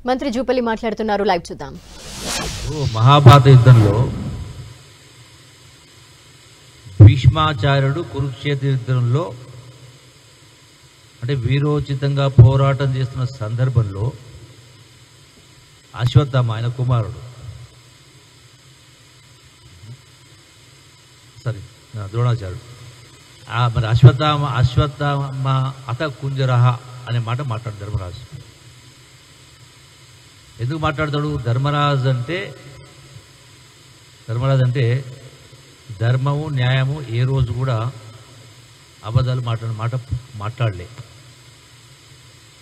మంత్రి జూపల్లి మాట్లాడుతున్నారు, లైవ్ చూద్దాం. మహాభారత యుద్ధంలో భీష్మాచార్యుడు కురుక్షేత్ర యుద్ధంలో అంటే వీరోచితంగా పోరాటం చేస్తున్న సందర్భంలో అశ్వత్థామ ఆయన కుమారుడు ద్రోణాచార్యుడు మరి అశ్వత్థామ అత కుంజరహ అనే మాట మాట్లాడు ధర్మరాజు. ఎందుకు మాట్లాడతాడు? ధర్మరాజు అంటే ధర్మము న్యాయము ఏ రోజు కూడా అబద్ధాలు మాట్లాడలే.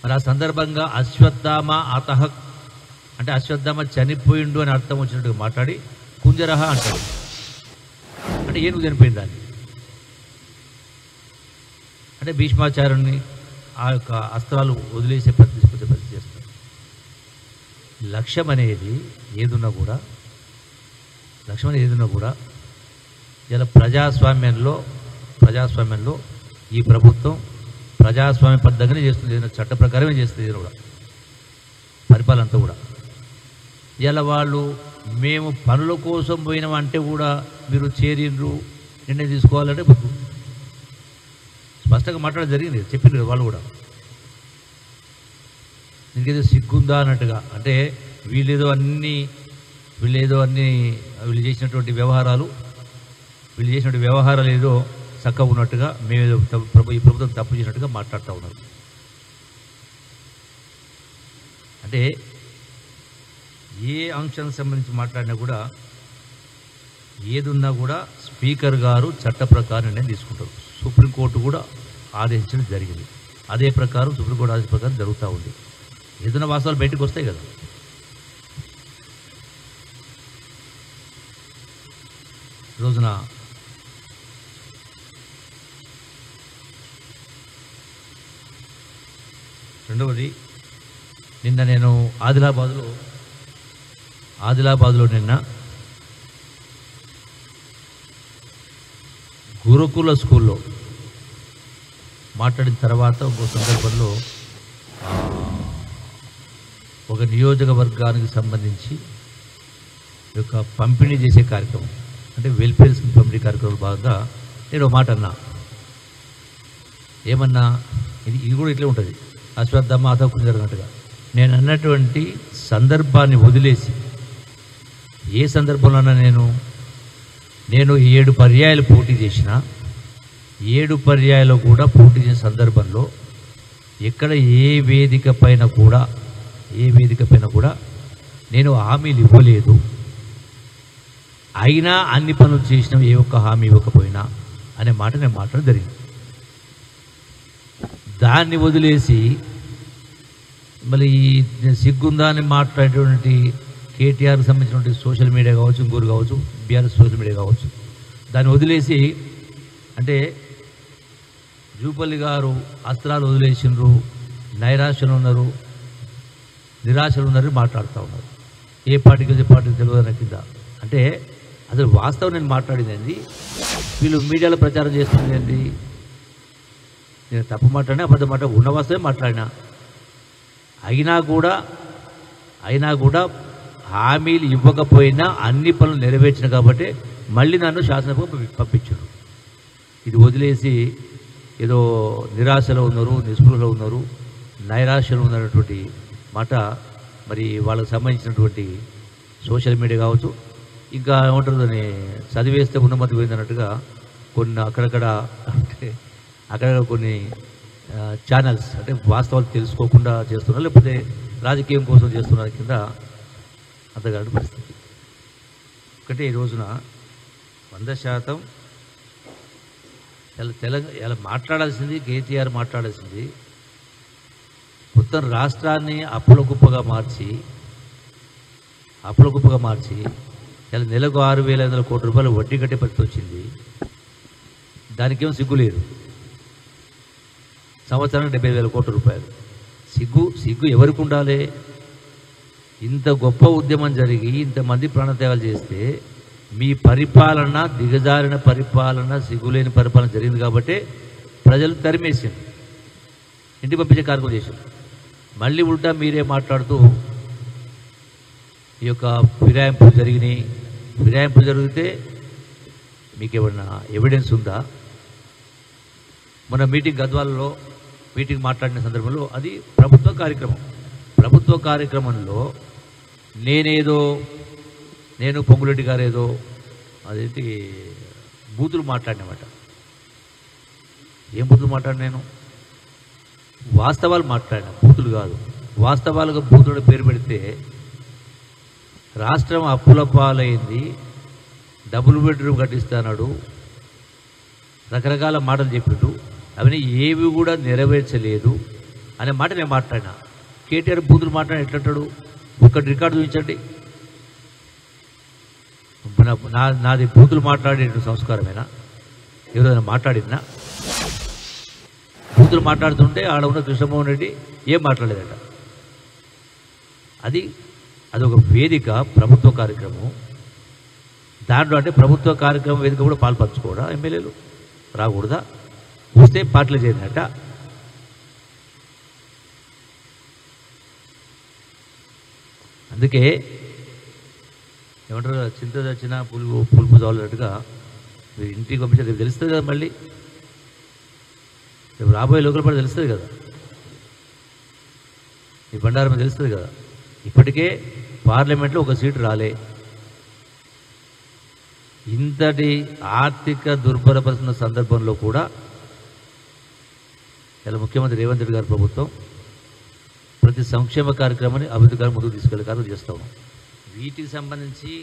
మరి ఆ సందర్భంగా అశ్వత్థామ అతహ అంటే అశ్వత్థామ చనిపోయిండు అని అర్థం వచ్చినట్టుగా మాట్లాడి కుంజరహ అంటాడు. అంటే ఏనుగు చనిపోయింది దాన్ని. అంటే భీష్మాచార్యుని ఆ యొక్క అస్త్రాలు వదిలేసే తీసుకొచ్చే పరిస్థితి చేస్తారు. లక్ష్యం అనేది ఏదున్నా కూడా ఇలా ప్రజాస్వామ్యంలో ఈ ప్రభుత్వం ప్రజాస్వామ్య పద్ధతిగానే చేస్తుంది, ఏదైనా చట్ట ప్రకారమే చేస్తుంది. ఇది కూడా పరిపాలన అంతా కూడా ఇలా వాళ్ళు మేము పనుల కోసం పోయినామంటే కూడా మీరు చేరిండ్రు నిర్ణయం తీసుకోవాలంటే స్పష్టంగా మాట్లాడడం జరిగింది, చెప్పిండ్రు వాళ్ళు కూడా. దీనికేదో సిగ్గుందా అన్నట్టుగా, అంటే వీళ్ళు చేసినటువంటి వ్యవహారాలు ఏదో చక్కగా ఉన్నట్టుగా మేమేదో ఈ ప్రభుత్వం తప్పు చేసినట్టుగా మాట్లాడుతూ ఉన్నారు. అంటే ఏ అంశానికి సంబంధించి మాట్లాడినా కూడా ఏదున్నా కూడా స్పీకర్ గారు చట్ట ప్రకారం నిర్ణయం తీసుకుంటారు. సుప్రీంకోర్టు కూడా ఆదేశించడం జరిగింది. అదే ప్రకారం సుప్రీంకోర్టు ఆదేశం ప్రకారం జరుగుతూ ఉంది. ఏదైనా వాస్తవాలు బయటకు వస్తాయి కదా. రోజున రెండవది, నిన్న నేను ఆదిలాబాద్లో నిన్న గురుకుల స్కూల్లో మాట్లాడిన తర్వాత ఒక సందర్భంలో ఒక నియోజకవర్గానికి సంబంధించి యొక్క పంపిణీ చేసే కార్యక్రమం అంటే వెల్ఫేర్ స్కీమ్ పంపిణీ కార్యక్రమం భాగంగా నేను మాట అన్నా. ఏమన్నా ఇది కూడా ఇట్లే ఉంటుంది, అశ్వత్థామ అతకు జరిగినట్టుగా. నేను అన్నటువంటి సందర్భాన్ని వదిలేసి ఏ సందర్భంలోనైనా నేను 7 పర్యాయాలు పోటీ చేసిన 7 పర్యాయాలు కూడా పోటీ చేసిన సందర్భంలో ఎక్కడ ఏ వేదిక పైన కూడా నేను హామీలు ఇవ్వలేదు. అయినా అన్ని పనులు చేసిన ఏ ఒక్క హామీ ఇవ్వకపోయినా అనే మాట నేను మాట్లాడడం జరిగింది. దాన్ని వదిలేసి మళ్ళీ సిగ్గుందా అని మాట్లాడేటువంటి కేటీఆర్కి సంబంధించినటువంటి సోషల్ మీడియా కావచ్చు, ఇంకోరు కావచ్చు, బీఆర్ఎస్ సోషల్ మీడియా కావచ్చు, దాన్ని వదిలేసి అంటే జూపల్లి గారు అస్త్రాలు వదిలేసిండ్రు, నైరాశ్యలు ఉన్నారు, నిరాశలు ఉన్నారని మాట్లాడుతూ ఉన్నారు. ఏ పార్టీకి తెలియదు అన్న కింద. అంటే అసలు వాస్తవం నేను మాట్లాడింది ఏంది, వీళ్ళు మీడియాలో ప్రచారం చేస్తుంది ఏంది, నేను తప్పు మాట్లాడినా అబద్ధం ఉన్న వాస్తవమే మాట్లాడినా. అయినా కూడా హామీలు ఇవ్వకపోయినా అన్ని పనులు నెరవేర్చిన కాబట్టి మళ్ళీ నన్ను శాసనసభకు పంపించారు. ఇది వదిలేసి ఏదో నిరాశలో ఉన్నారు, నిస్పృహలో ఉన్నారు, నైరాశ్యలో ఉన్నటువంటి మాట మరి వాళ్ళకు సంబంధించినటువంటి సోషల్ మీడియా కావచ్చు, ఇంకా ఏమంటుందని చదివేస్తే ఉన్నమతి పోయిందన్నట్టుగా కొన్ని అక్కడక్కడ కొన్ని ఛానల్స్ అంటే వాస్తవాలు తెలుసుకోకుండా చేస్తున్నారు, లేకపోతే రాజకీయం కోసం చేస్తున్నారు కింద అంతగాని పరిస్థితి. ఒకటే ఈ రోజున 100% ఇలా మాట్లాడాల్సింది కేటీఆర్ మాట్లాడాల్సింది మొత్తం రాష్ట్రాన్ని అప్పుల కుప్పగా మార్చి ఇలా నెలకు 6,500 కోట్ల రూపాయలు వడ్డీ కట్టే పరిస్థితి వచ్చింది. దానికేమో సిగ్గు లేదు. సంవత్సరానికి 70,000 కోట్ల రూపాయలు. సిగ్గు ఎవరికి ఉండాలి? ఇంత గొప్ప ఉద్యమం జరిగి ఇంతమంది ప్రాణత్యాగాలు చేస్తే మీ పరిపాలన దిగజారిన పరిపాలన, సిగ్గులేని పరిపాలన జరిగింది కాబట్టి ప్రజలు తరిమేసింది, ఇంటికి పంపించే కార్యక్రమం చేశారు. మళ్ళీ ఉల్టా మీరే మాట్లాడుతూ ఈ యొక్క ఫిరాయింపులు జరిగినాయి. ఫిరాయింపులు జరిగితే మీకు ఏమన్నా ఎవిడెన్స్ ఉందా? మన మీటింగ్ గద్వాలలో మీటింగ్ మాట్లాడిన సందర్భంలో అది ప్రభుత్వ కార్యక్రమం. ప్రభుత్వ కార్యక్రమంలో నేను పొంగులెడ్డి గారు ఏదో అదేంటి బూతులు మాట్లాడినమాట. ఏం బూతులు మాట్లాడిన? నేను వాస్తవాలు మాట్లాడిన, బూతులు కాదు. వాస్తవాలుగా బూతుడు పేరు పెడితే రాష్ట్రం అప్పుల పాలైంది, డబుల్ బెడ్రూమ్ కట్టిస్తాడు, రకరకాల మాటలు చెప్పిండు. అవన్నీ ఏవి కూడా నెరవేర్చలేదు అనే మాట నేను మాట్లాడినా. కేటీఆర్ బూతులు మాట్లాడి ఎట్లంటాడు? ఒక్కటి రికార్డు చూపించండి. నాది బూతులు మాట్లాడే సంస్కారమేనా? ఎవరైనా మాట్లాడినా? బూతులు మాట్లాడుతుంటే ఆడ ఉన్న కృష్ణమోహన్ రెడ్డి ఏం మాట్లాడలేదట. అది ఒక వేదిక, ప్రభుత్వ కార్యక్రమం. దాంట్లో అంటే ప్రభుత్వ కార్యక్రమం వేదిక కూడా పాల్పంచుకోవడా? ఎమ్మెల్యేలు రాకూడదా? వస్తే పార్టీలు చేరినట్ట. అందుకే ఏమంటారు, చింత చచ్చిన పులుపు చాలన్నట్టుగా మీరు ఇంటికి పంపించారు. రేపు తెలుస్తుంది కదా, మళ్ళీ రేపు రాబోయే లోకల్ పార్టీ తెలుస్తుంది కదా, ఈ బండారం తెలుస్తుంది కదా. ఇప్పటికే పార్లమెంట్లో ఒక సీటు రాలే. ఇంతటి ఆర్థిక దుర్భరపరుస్తున్న సందర్భంలో కూడా ఇలా ముఖ్యమంత్రి రేవంత్ రెడ్డి గారి ప్రభుత్వం ప్రతి సంక్షేమ కార్యక్రమాన్ని అభివృద్ధి గారు ముందుకు తీసుకెళ్లే కార్యక్రమం చేస్తూ ఉన్నాం. వీటికి సంబంధించి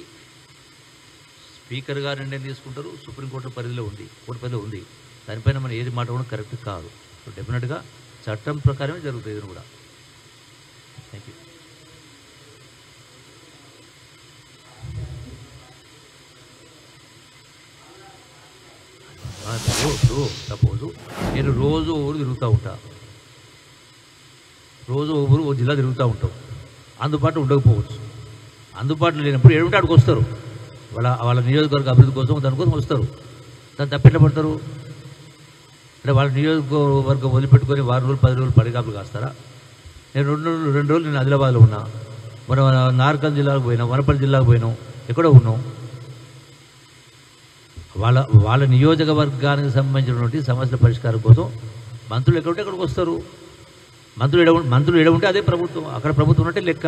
స్పీకర్ గారు నిర్ణయం తీసుకుంటారు. సుప్రీంకోర్టు పరిధిలో ఉంది, కోర్టు పరిధిలో ఉంది. దానిపైన మనం ఏది మాట్లాడడం కరెక్ట్ కాదు. సో డెఫినెట్గా చట్టం ప్రకారమే జరుగుతుంది ఇది కూడా. Thank you. సపోజు నేను రోజు ఊరు తిరుగుతూ ఉంటా, రోజు ఊరు ఓ జిల్లా తిరుగుతూ ఉంటాం. అందుబాటులో ఉండకపోవచ్చు. అందుబాటులో లేనప్పుడు ఏడుంటే అక్కడికి వస్తారు. వాళ్ళ నియోజకవర్గ అభివృద్ధి కోసం దానికోసం వస్తారు. దాన్ని తప్పెట్లా పడతారు అంటే వాళ్ళ నియోజకవర్గం వదిలిపెట్టుకొని 6 రోజులు 10 రోజులు పడిగాపులు కాస్తారా? నేను రెండు రోజులు నేను ఆదిలాబాద్లో ఉన్నా, మనం నార్కల్ జిల్లాకు పోయినాం, వనపల్లి జిల్లాకు పోయినాం, ఎక్కడో ఉన్నాం. వాళ్ళ నియోజకవర్గానికి సంబంధించినటువంటి సమస్యల పరిష్కారం కోసం మంత్రులు ఎక్కడుంటే అక్కడికి వస్తారు. మంత్రులు ఎడ ఉంటే అదే ప్రభుత్వం, అక్కడ ప్రభుత్వం ఉన్నట్టే లెక్క.